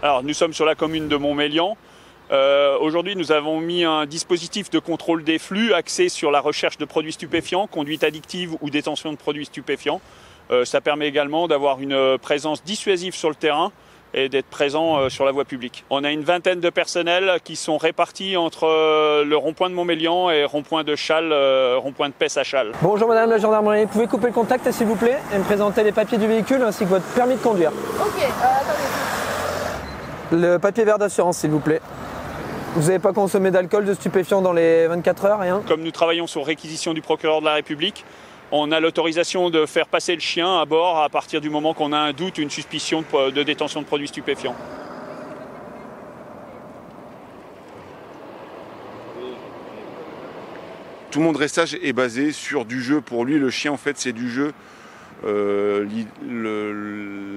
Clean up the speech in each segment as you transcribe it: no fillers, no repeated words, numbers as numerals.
Alors nous sommes sur la commune de Montmélian. Aujourd'hui nous avons mis un dispositif de contrôle des flux axé sur la recherche de produits stupéfiants, conduite addictive ou détention de produits stupéfiants. Ça permet également d'avoir une présence dissuasive sur le terrain et d'être présent sur la voie publique. On a une vingtaine de personnels qui sont répartis entre le rond-point de Montmélian et rond-point de Châles, rond-point de Pesse à Châles. Bonjour madame la gendarmerie, vous pouvez couper le contact s'il vous plaît et me présenter les papiers du véhicule ainsi que votre permis de conduire. Ok, attendez. Le papier vert d'assurance s'il vous plaît. Vous n'avez pas consommé d'alcool, de stupéfiants dans les 24 heures, rien? Comme nous travaillons sur réquisition du procureur de la République, on a l'autorisation de faire passer le chien à bord à partir du moment qu'on a un doute, une suspicion de détention de produits stupéfiants. Tout mon dressage est basé sur du jeu. Pour lui, le chien, en fait, c'est du jeu.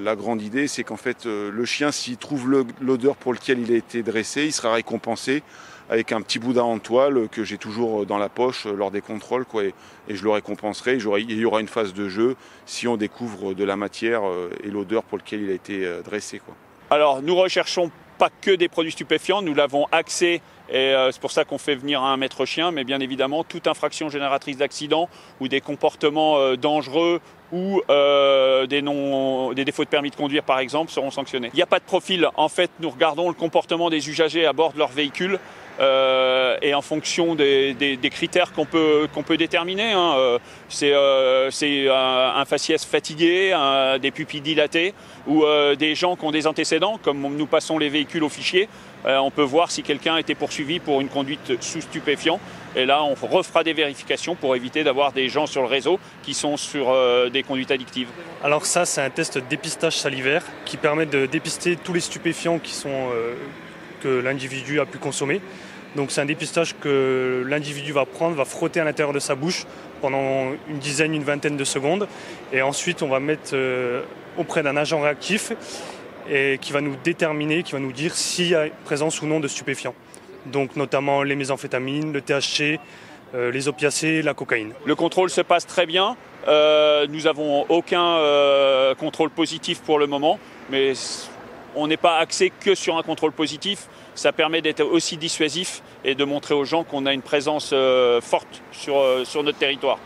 La grande idée, c'est qu'en fait, le chien, s'il trouve l'odeur pour laquelle il a été dressé, il sera récompensé avec un petit boudin en toile que j'ai toujours dans la poche lors des contrôles, quoi, et je le récompenserai. Il y aura une phase de jeu si on découvre de la matière et l'odeur pour laquelle il a été dressé, quoi. Alors, nous recherchons pas que des produits stupéfiants, nous l'avons axé et c'est pour ça qu'on fait venir un maître chien, mais bien évidemment, toute infraction génératrice d'accident ou des comportements dangereux ou des défauts de permis de conduire par exemple seront sanctionnés. Il n'y a pas de profil, en fait nous regardons le comportement des usagers à bord de leur véhicule et en fonction des critères qu'on peut déterminer, hein, c'est un faciès fatigué, des pupilles dilatées ou des gens qui ont des antécédents, comme nous passons les véhicules au fichier, on peut voir si quelqu'un a été poursuivi pour une conduite sous stupéfiant. Et là, on refera des vérifications pour éviter d'avoir des gens sur le réseau qui sont sur des conduites addictives. Alors ça, c'est un test de dépistage salivaire qui permet de dépister tous les stupéfiants que l'individu a pu consommer. Donc c'est un dépistage que l'individu va prendre, va frotter à l'intérieur de sa bouche pendant une vingtaine de secondes. Et ensuite, on va mettre auprès d'un agent réactif et qui va nous déterminer, qui va nous dire s'il y a présence ou non de stupéfiants. Donc notamment les méthamphétamines, le THC, les opiacés, la cocaïne. Le contrôle se passe très bien. Nous n'avons aucun contrôle positif pour le moment, mais on n'est pas axé que sur un contrôle positif. Ça permet d'être aussi dissuasif et de montrer aux gens qu'on a une présence forte sur notre territoire.